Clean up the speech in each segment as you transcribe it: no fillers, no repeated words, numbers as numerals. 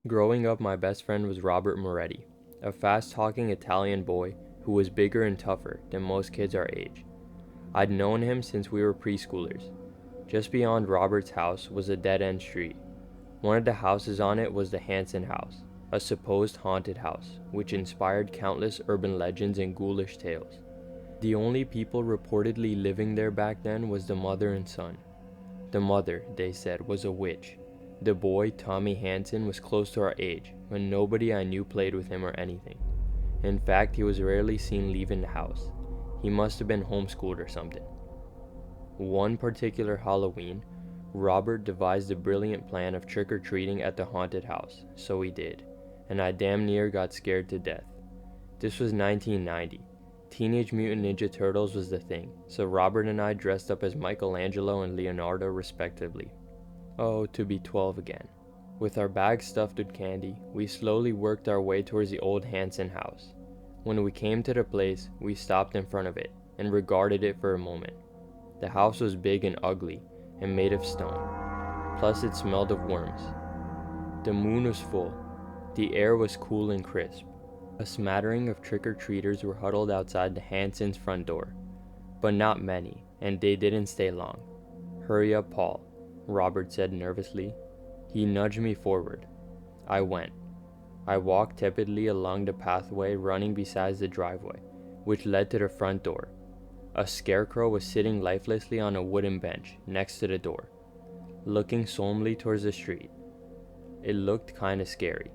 Growing up, my best friend was Robert Moretti, a fast-talking Italian boy who was bigger and tougher than most kids our age. I'd known him since we were preschoolers. Just beyond Robert's house was a dead-end street. One of the houses on it was the Hanson house, a supposed haunted house, which inspired countless urban legends and ghoulish tales. The only people reportedly living there back then was the mother and son. The mother, they said, was a witch. The boy, Tommy Hanson, was close to our age, but nobody I knew played with him or anything. In fact, he was rarely seen leaving the house. He must have been homeschooled or something. One particular Halloween, Robert devised a brilliant plan of trick-or-treating at the haunted house, so he did, and I damn near got scared to death. This was 1990. Teenage Mutant Ninja Turtles was the thing, so Robert and I dressed up as Michelangelo and Leonardo respectively. Oh, to be 12 again. With our bags stuffed with candy, we slowly worked our way towards the old Hanson house. When we came to the place, we stopped in front of it and regarded it for a moment. The house was big and ugly and made of stone, plus it smelled of worms. The moon was full. The air was cool and crisp. A smattering of trick-or-treaters were huddled outside the Hansons' front door, but not many, and they didn't stay long. "Hurry up, Paul," Robert said nervously. He nudged me forward. I went. I walked tepidly along the pathway running beside the driveway, which led to the front door. A scarecrow was sitting lifelessly on a wooden bench next to the door, looking solemnly towards the street. It looked kinda scary.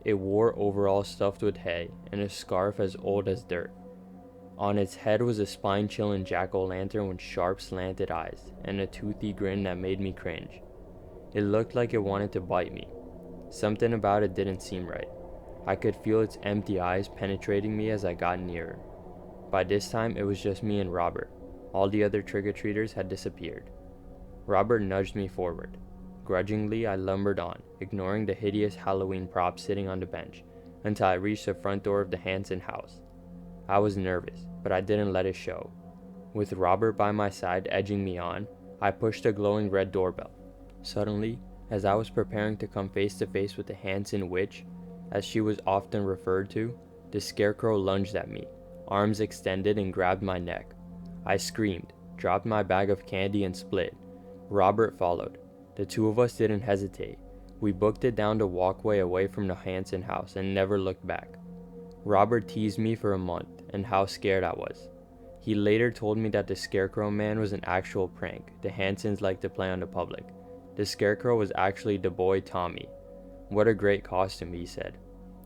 It wore overalls stuffed with hay and a scarf as old as dirt. On its head was a spine-chilling jack-o'-lantern with sharp slanted eyes and a toothy grin that made me cringe. It looked like it wanted to bite me. Something about it didn't seem right. I could feel its empty eyes penetrating me as I got nearer. By this time, it was just me and Robert. All the other trick-or-treaters had disappeared. Robert nudged me forward. Grudgingly, I lumbered on, ignoring the hideous Halloween prop sitting on the bench, until I reached the front door of the Hanson house. I was nervous, but I didn't let it show. With Robert by my side edging me on, I pushed the glowing red doorbell. Suddenly, as I was preparing to come face to face with the Hanson witch, as she was often referred to, the scarecrow lunged at me, arms extended, and grabbed my neck. I screamed, dropped my bag of candy, and split. Robert followed. The two of us didn't hesitate. We booked it down the walkway away from the Hanson house and never looked back. Robert teased me for a month and how scared I was. He later told me that the Scarecrow Man was an actual prank the Hansons liked to play on the public. The Scarecrow was actually the boy Tommy. "What a great costume," he said.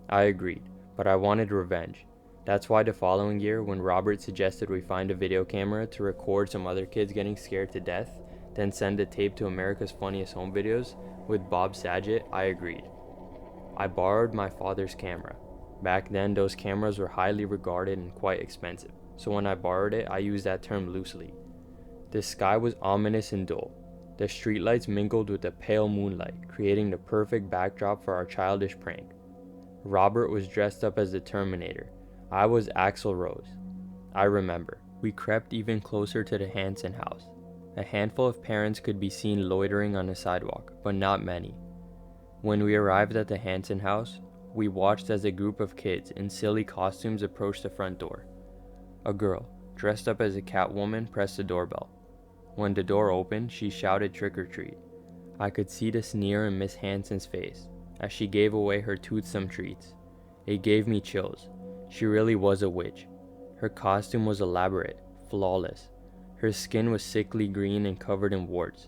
I agreed, but I wanted revenge. That's why the following year, when Robert suggested we find a video camera to record some other kids getting scared to death, then send the tape to America's Funniest Home Videos with Bob Saget, I agreed. I borrowed my father's camera. Back then, those cameras were highly regarded and quite expensive, so when I borrowed it, I used that term loosely. The sky was ominous and dull. The streetlights mingled with the pale moonlight, creating the perfect backdrop for our childish prank. Robert was dressed up as the Terminator. I was Axl Rose. I remember. We crept even closer to the Hanson house. A handful of parents could be seen loitering on the sidewalk, but not many. When we arrived at the Hanson house, we watched as a group of kids in silly costumes approached the front door. A girl, dressed up as a Catwoman, pressed the doorbell. When the door opened, she shouted "Trick or treat." I could see the sneer in Miss Hanson's face as she gave away her toothsome treats. It gave me chills. She really was a witch. Her costume was elaborate, flawless. Her skin was sickly green and covered in warts.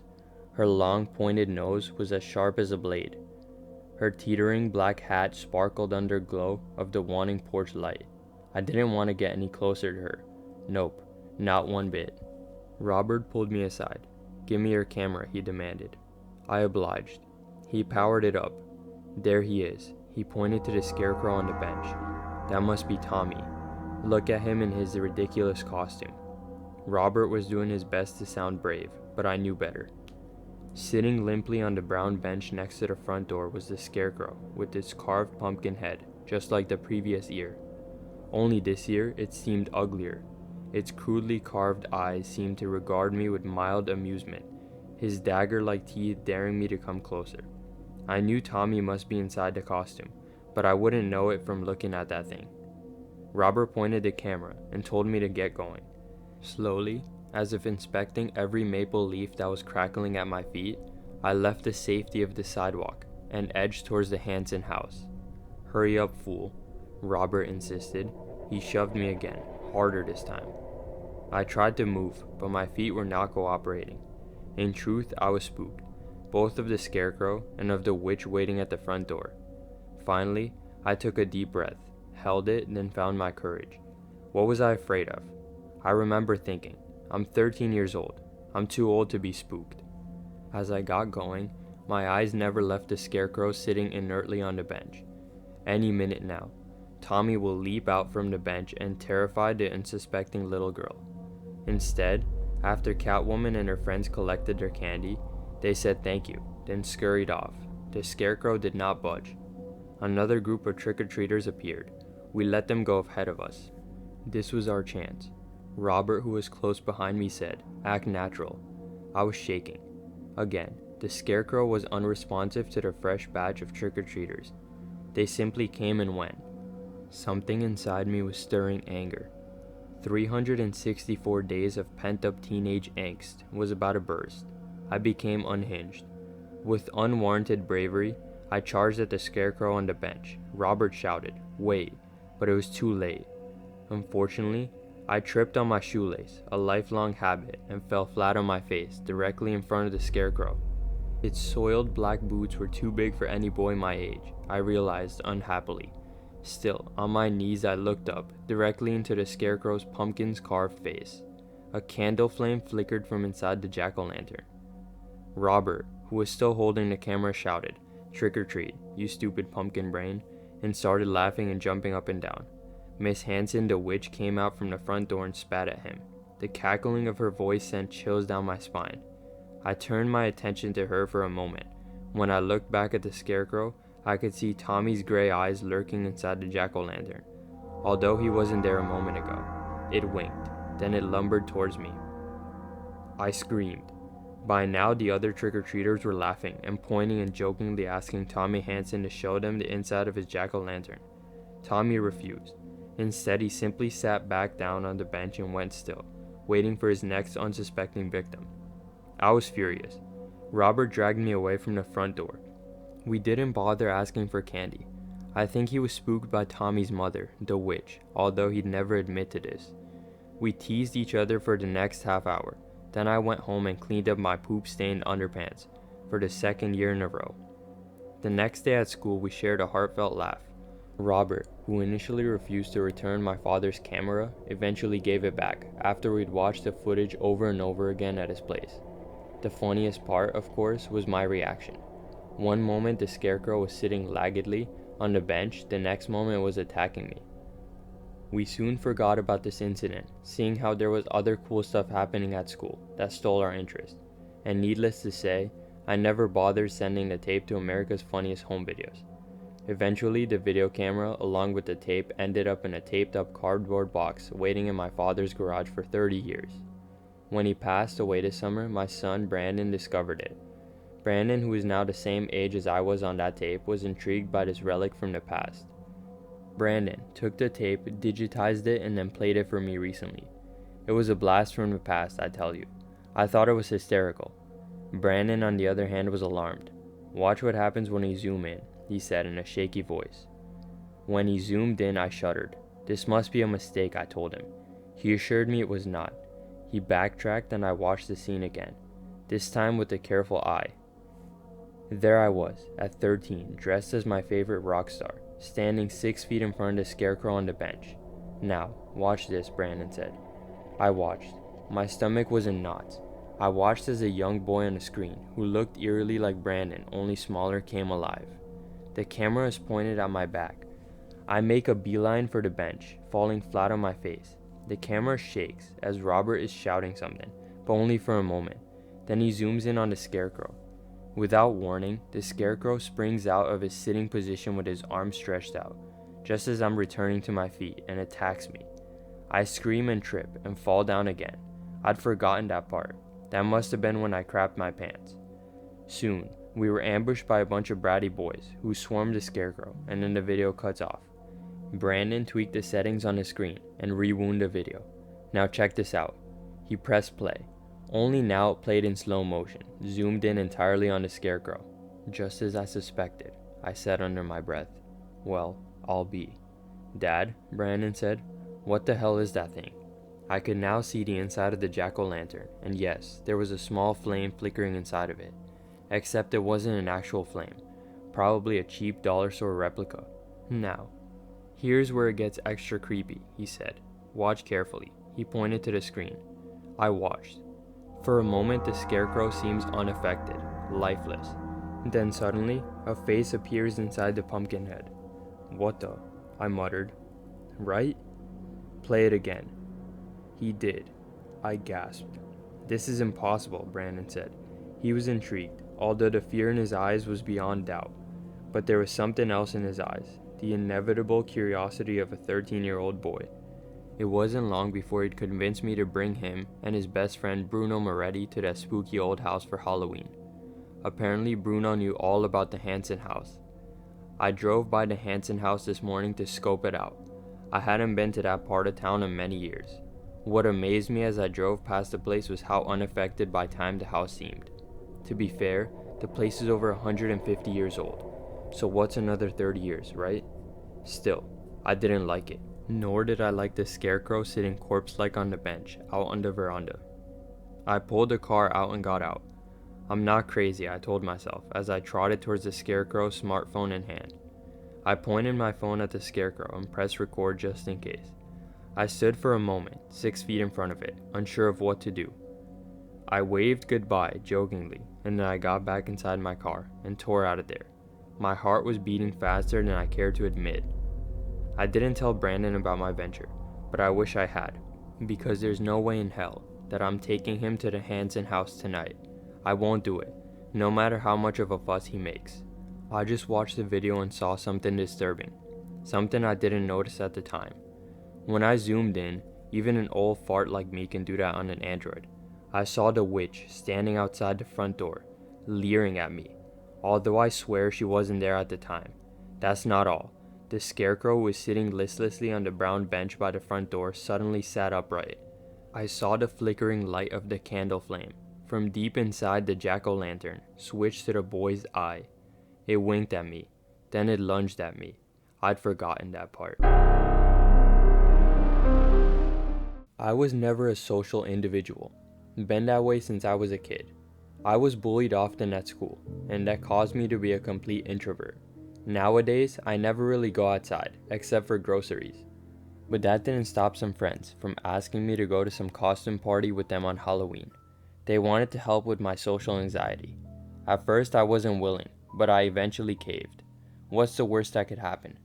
Her long, pointed nose was as sharp as a blade. Her teetering black hat sparkled under the glow of the waning porch light. I didn't want to get any closer to her. Nope, not one bit. Robert pulled me aside. "Give me your camera," he demanded. I obliged. He powered it up. "There he is." He pointed to the scarecrow on the bench. "That must be Tommy. Look at him in his ridiculous costume." Robert was doing his best to sound brave, but I knew better. Sitting limply on the brown bench next to the front door was the scarecrow with its carved pumpkin head, just like the previous year. Only this year it seemed uglier. Its crudely carved eyes seemed to regard me with mild amusement, his dagger-like teeth daring me to come closer. I knew Tommy must be inside the costume, but I wouldn't know it from looking at that thing. Robert pointed the camera and told me to get going. Slowly, as if inspecting every maple leaf that was crackling at my feet, I left the safety of the sidewalk and edged towards the Hanson house. "Hurry up, fool," Robert insisted. He shoved me again, harder this time. I tried to move, but my feet were not cooperating. In truth, I was spooked, both of the scarecrow and of the witch waiting at the front door. Finally, I took a deep breath, held it, and then found my courage. What was I afraid of? I remember thinking, I'm 13 years old. I'm too old to be spooked. As I got going, my eyes never left the scarecrow sitting inertly on the bench. Any minute now, Tommy will leap out from the bench and terrify the unsuspecting little girl. Instead, after Catwoman and her friends collected their candy, they said thank you, then scurried off. The scarecrow did not budge. Another group of trick-or-treaters appeared. We let them go ahead of us. This was our chance. Robert, who was close behind me, said, "Act natural." I was shaking. Again, the scarecrow was unresponsive to the fresh batch of trick-or-treaters. They simply came and went. Something inside me was stirring anger. 364 days of pent-up teenage angst was about to burst. I became unhinged. With unwarranted bravery, I charged at the scarecrow on the bench. Robert shouted, "Wait," but it was too late. Unfortunately, I tripped on my shoelace, a lifelong habit, and fell flat on my face, directly in front of the scarecrow. Its soiled black boots were too big for any boy my age, I realized unhappily. Still, on my knees I looked up, directly into the scarecrow's pumpkin-carved face. A candle flame flickered from inside the jack-o'-lantern. Robert, who was still holding the camera, shouted, "Trick or treat, you stupid pumpkin brain," and started laughing and jumping up and down. Miss Hanson the witch came out from the front door and spat at him. The cackling of her voice sent chills down my spine. I turned my attention to her for a moment. When I looked back at the scarecrow, I could see Tommy's gray eyes lurking inside the jack-o'-lantern. Although he wasn't there a moment ago, it winked, then it lumbered towards me. I screamed. By now, the other trick-or-treaters were laughing and pointing and jokingly asking Tommy Hanson to show them the inside of his jack-o'-lantern. Tommy refused. Instead, he simply sat back down on the bench and went still, waiting for his next unsuspecting victim. I was furious. Robert dragged me away from the front door. We didn't bother asking for candy. I think he was spooked by Tommy's mother, the witch, although he'd never admit to this. We teased each other for the next half hour. Then I went home and cleaned up my poop-stained underpants for the second year in a row. The next day at school, we shared a heartfelt laugh. Robert, who initially refused to return my father's camera, eventually gave it back after we'd watched the footage over and over again at his place. The funniest part, of course, was my reaction. One moment the scarecrow was sitting laggedly on the bench, the next moment it was attacking me. We soon forgot about this incident, seeing how there was other cool stuff happening at school that stole our interest. And needless to say, I never bothered sending the tape to America's Funniest Home Videos. Eventually, the video camera, along with the tape, ended up in a taped-up cardboard box waiting in my father's garage for 30 years. When he passed away this summer, my son Brandon discovered it. Brandon, who is now the same age as I was on that tape, was intrigued by this relic from the past. Brandon took the tape, digitized it, and then played it for me recently. It was a blast from the past, I tell you. I thought it was hysterical. Brandon, on the other hand, was alarmed. "Watch what happens when you zoom in," he said in a shaky voice. When he zoomed in, I shuddered. "This must be a mistake," I told him. He assured me it was not. He backtracked and I watched the scene again, this time with a careful eye. There I was, at 13, dressed as my favorite rock star, standing 6 feet in front of the scarecrow on the bench. "Now, watch this," Brandon said. I watched. My stomach was in knots. I watched as a young boy on the screen, who looked eerily like Brandon, only smaller, came alive. The camera is pointed at my back. I make a beeline for the bench, falling flat on my face. The camera shakes as Robert is shouting something, but only for a moment. Then he zooms in on the scarecrow. Without warning, the scarecrow springs out of his sitting position with his arms stretched out, just as I'm returning to my feet, and attacks me. I scream and trip and fall down again. I'd forgotten that part. That must have been when I crapped my pants. Soon, We were ambushed by a bunch of bratty boys who swarmed the scarecrow, and then the video cuts off. Brandon tweaked the settings on his screen and rewound the video. Now check this out. He pressed play. Only now it played in slow motion, zoomed in entirely on the scarecrow. Just as I suspected, I said under my breath. Well, I'll be. Dad, Brandon said, what the hell is that thing? I could now see the inside of the jack-o'-lantern, and yes, there was a small flame flickering inside of it. Except it wasn't an actual flame. Probably a cheap dollar store replica. Now, here's where it gets extra creepy, he said. Watch carefully. He pointed to the screen. I watched. For a moment the scarecrow seems unaffected, lifeless. Then suddenly, a face appears inside the pumpkin head. What the? I muttered. Right? Play it again. He did. I gasped. This is impossible, Brandon said. He was intrigued, although the fear in his eyes was beyond doubt. But there was something else in his eyes, the inevitable curiosity of a 13-year-old boy. It wasn't long before he'd convinced me to bring him and his best friend Bruno Moretti to that spooky old house for Halloween. Apparently Bruno knew all about the Hansen house. I drove by the Hansen house this morning to scope it out. I hadn't been to that part of town in many years. What amazed me as I drove past the place was how unaffected by time the house seemed. To be fair, the place is over 150 years old. So what's another 30 years, right? Still, I didn't like it. Nor did I like the scarecrow sitting corpse-like on the bench, out on the veranda. I pulled the car out and got out. I'm not crazy, I told myself, as I trotted towards the scarecrow, smartphone in hand. I pointed my phone at the scarecrow and pressed record just in case. I stood for a moment, 6 feet in front of it, unsure of what to do. I waved goodbye, jokingly, and then I got back inside my car and tore out of there. My heart was beating faster than I cared to admit. I didn't tell Brandon about my venture, but I wish I had, because there's no way in hell that I'm taking him to the Hansen house tonight. I won't do it, no matter how much of a fuss he makes. I just watched the video and saw something disturbing, something I didn't notice at the time. When I zoomed in, even an old fart like me can do that on an Android. I saw the witch standing outside the front door, leering at me, although I swear she wasn't there at the time. That's not all. The scarecrow was sitting listlessly on the brown bench by the front door suddenly sat upright. I saw the flickering light of the candle flame, from deep inside the jack-o'-lantern, switch to the boy's eye. It winked at me, then it lunged at me. I'd forgotten that part. I was never a social individual. Been that way since I was a kid. I was bullied often at school, and that caused me to be a complete introvert. Nowadays, I never really go outside, except for groceries. But that didn't stop some friends from asking me to go to some costume party with them on Halloween. They wanted to help with my social anxiety. At first I wasn't willing, but I eventually caved. What's the worst that could happen?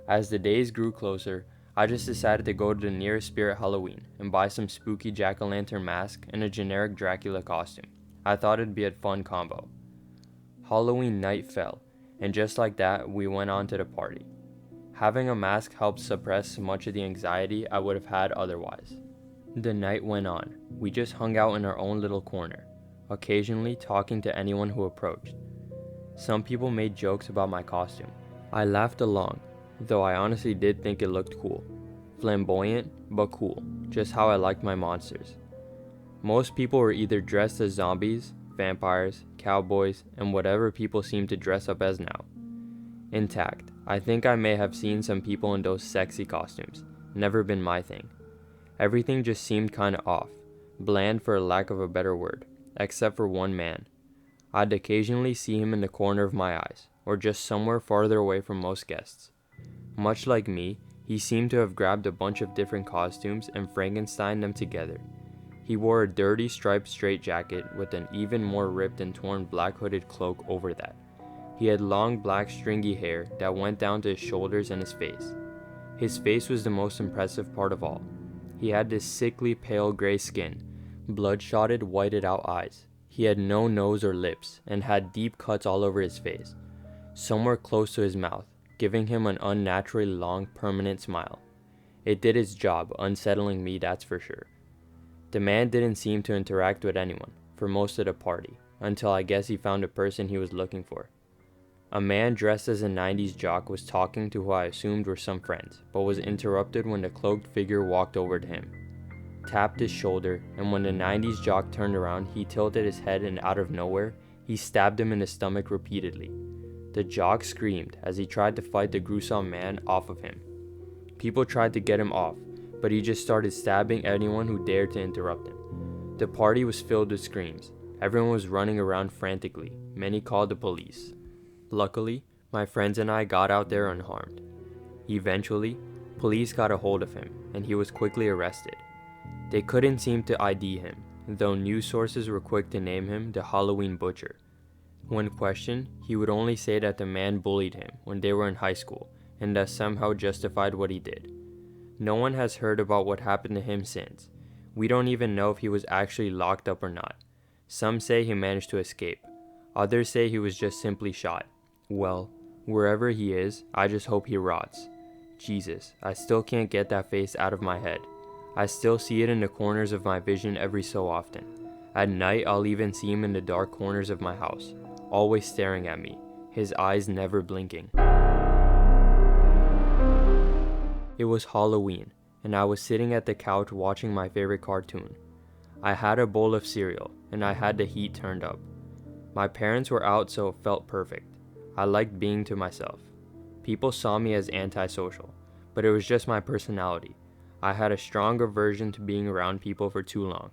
As the days grew closer, I just decided to go to the nearest Spirit Halloween and buy some spooky jack-o'-lantern mask and a generic Dracula costume. I thought it'd be a fun combo. Halloween night fell, and just like that, we went on to the party. Having a mask helped suppress much of the anxiety I would have had otherwise. The night went on. We just hung out in our own little corner, occasionally talking to anyone who approached. Some people made jokes about my costume. I laughed along, though I honestly did think it looked cool. Flamboyant, but cool, just how I liked my monsters. Most people were either dressed as zombies, vampires, cowboys, and whatever people seem to dress up as now. Intact, I think I may have seen some people in those sexy costumes. Never been my thing. Everything just seemed kinda off, bland for lack of a better word, except for one man. I'd occasionally see him in the corner of my eyes, or just somewhere farther away from most guests. Much like me, he seemed to have grabbed a bunch of different costumes and Frankensteined them together. He wore a dirty striped straitjacket with an even more ripped and torn black hooded cloak over that. He had long black stringy hair that went down to his shoulders and his face. His face was the most impressive part of all. He had this sickly pale gray skin, bloodshotted whited out eyes. He had no nose or lips and had deep cuts all over his face, somewhere close to his mouth, giving him an unnaturally long permanent smile. It did its job, unsettling me, that's for sure. The man didn't seem to interact with anyone for most of the party. until I guess he found a person he was looking for. A man dressed as a 90s jock was talking to who I assumed were some friends, but was interrupted when the cloaked figure walked over to him, tapped his shoulder, and when the 90s jock turned around, he tilted his head and out of nowhere, he stabbed him in the stomach repeatedly. The jock screamed as he tried to fight the gruesome man off of him. People tried to get him off, but he just started stabbing anyone who dared to interrupt him. The party was filled with screams. Everyone was running around frantically. Many called the police. Luckily, my friends and I got out there unharmed. Eventually, police got a hold of him, and he was quickly arrested. They couldn't seem to ID him, though news sources were quick to name him the Halloween Butcher. When questioned, he would only say that the man bullied him when they were in high school, and thus somehow justified what he did. No one has heard about what happened to him since. We don't even know if he was actually locked up or not. Some say he managed to escape. Others say he was just simply shot. Well, wherever he is, I just hope he rots. Jesus, I still can't get that face out of my head. I still see it in the corners of my vision every so often. At night, I'll even see him in the dark corners of my house, always staring at me, his eyes never blinking. It was Halloween, and I was sitting at the couch watching my favorite cartoon. I had a bowl of cereal, and I had the heat turned up. My parents were out, so it felt perfect. I liked being to myself. People saw me as antisocial, but it was just my personality. I had a strong aversion to being around people for too long.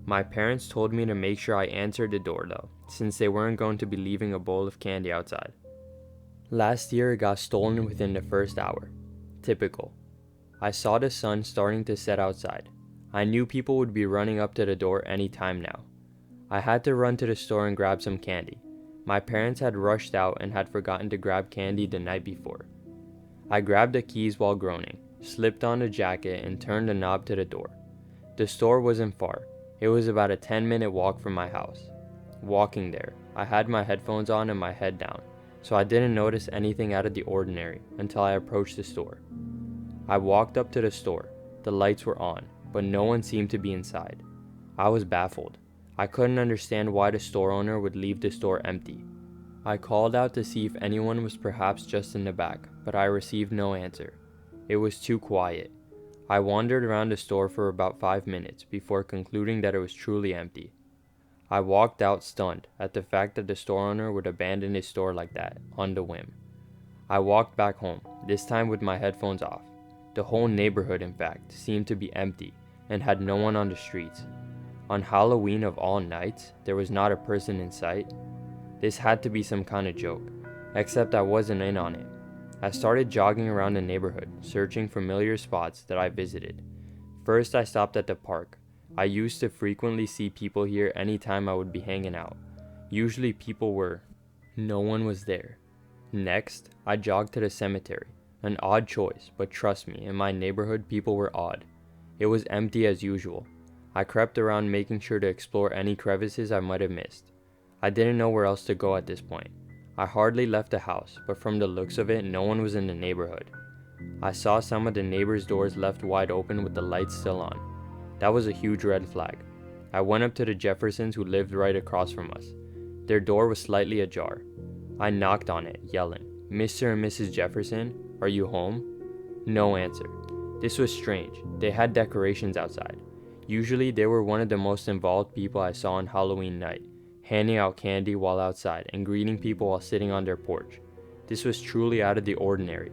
My parents told me to make sure I answered the door though, since they weren't going to be leaving a bowl of candy outside. Last year it got stolen within the first hour. Typical. I saw the sun starting to set outside. I knew people would be running up to the door any time now. I had to run to the store and grab some candy. My parents had rushed out and had forgotten to grab candy the night before. I grabbed the keys while groaning, slipped on the jacket, and turned the knob to the door. The store wasn't far. It was about a 10-minute walk from my house. Walking there, I had my headphones on and my head down, so I didn't notice anything out of the ordinary until I approached the store. I walked up to the store. The lights were on, but no one seemed to be inside. I was baffled. I couldn't understand why the store owner would leave the store empty. I called out to see if anyone was perhaps just in the back, but I received no answer. It was too quiet. I wandered around the store for about 5 minutes before concluding that it was truly empty. I walked out stunned at the fact that the store owner would abandon his store like that, on the whim. I walked back home, this time with my headphones off. The whole neighborhood, in fact, seemed to be empty and had no one on the streets. On Halloween of all nights, there was not a person in sight. This had to be some kind of joke, except I wasn't in on it. I started jogging around the neighborhood, searching familiar spots that I visited. First, I stopped at the park. I used to frequently see people here anytime I would be hanging out. Usually people were. No one was there. Next, I jogged to the cemetery. An odd choice, but trust me, in my neighborhood people were odd. It was empty as usual. I crept around making sure to explore any crevices I might have missed. I didn't know where else to go at this point. I hardly left the house, but from the looks of it, no one was in the neighborhood. I saw some of the neighbors' doors left wide open with the lights still on. That was a huge red flag. I went up to the Jeffersons who lived right across from us. Their door was slightly ajar. I knocked on it, yelling, "Mr. and Mrs. Jefferson, are you home?" No answer. This was strange. They had decorations outside. Usually they were one of the most involved people I saw on Halloween night, handing out candy while outside and greeting people while sitting on their porch. This was truly out of the ordinary.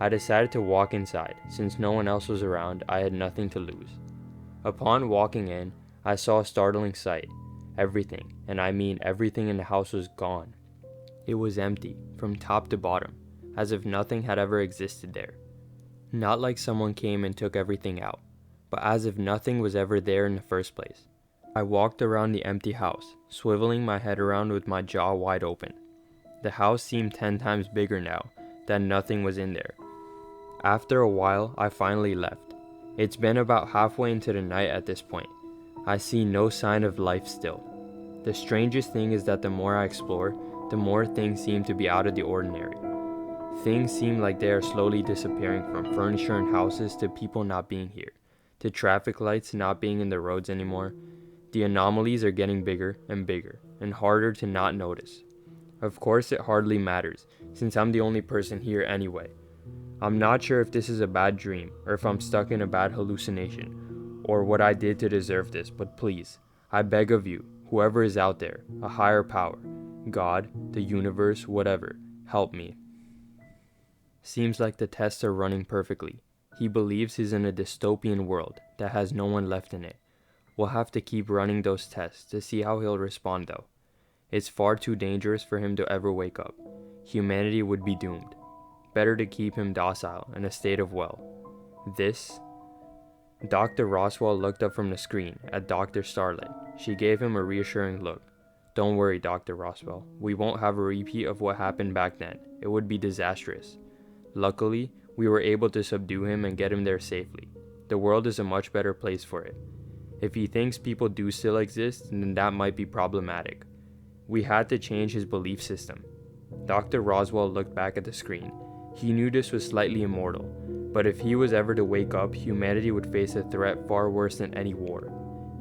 I decided to walk inside. Since no one else was around, I had nothing to lose. Upon walking in, I saw a startling sight. Everything, and I mean everything in the house was gone. It was empty, from top to bottom, as if nothing had ever existed there. Not like someone came and took everything out, but as if nothing was ever there in the first place. I walked around the empty house, swiveling my head around with my jaw wide open. The house seemed 10 times bigger now, that nothing was in there. After a while, I finally left. It's been about halfway into the night at this point. I see no sign of life still. The strangest thing is that the more I explore, the more things seem to be out of the ordinary. Things seem like they are slowly disappearing, from furniture and houses to people not being here, to traffic lights not being in the roads anymore. The anomalies are getting bigger and harder to not notice. Of course, it hardly matters, since I'm the only person here anyway. I'm not sure if this is a bad dream, or if I'm stuck in a bad hallucination, or what I did to deserve this, but please, I beg of you, whoever is out there, a higher power, God, the universe, whatever, help me. Seems like the tests are running perfectly. He believes he's in a dystopian world that has no one left in it. We'll have to keep running those tests to see how he'll respond though. It's far too dangerous for him to ever wake up. Humanity would be doomed. Better to keep him docile in a state of well. This? Dr. Roswell looked up from the screen at Dr. Starlight. She gave him a reassuring look. Don't worry, Dr. Roswell. We won't have a repeat of what happened back then. It would be disastrous. Luckily, we were able to subdue him and get him there safely. The world is a much better place for it. If he thinks people do still exist, then that might be problematic. We had to change his belief system. Dr. Roswell looked back at the screen. He knew this was slightly immortal, but if he was ever to wake up, humanity would face a threat far worse than any war.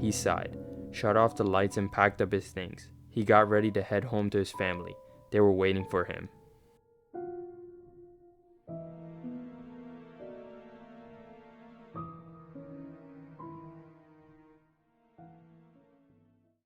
He sighed, shut off the lights and packed up his things. He got ready to head home to his family. They were waiting for him.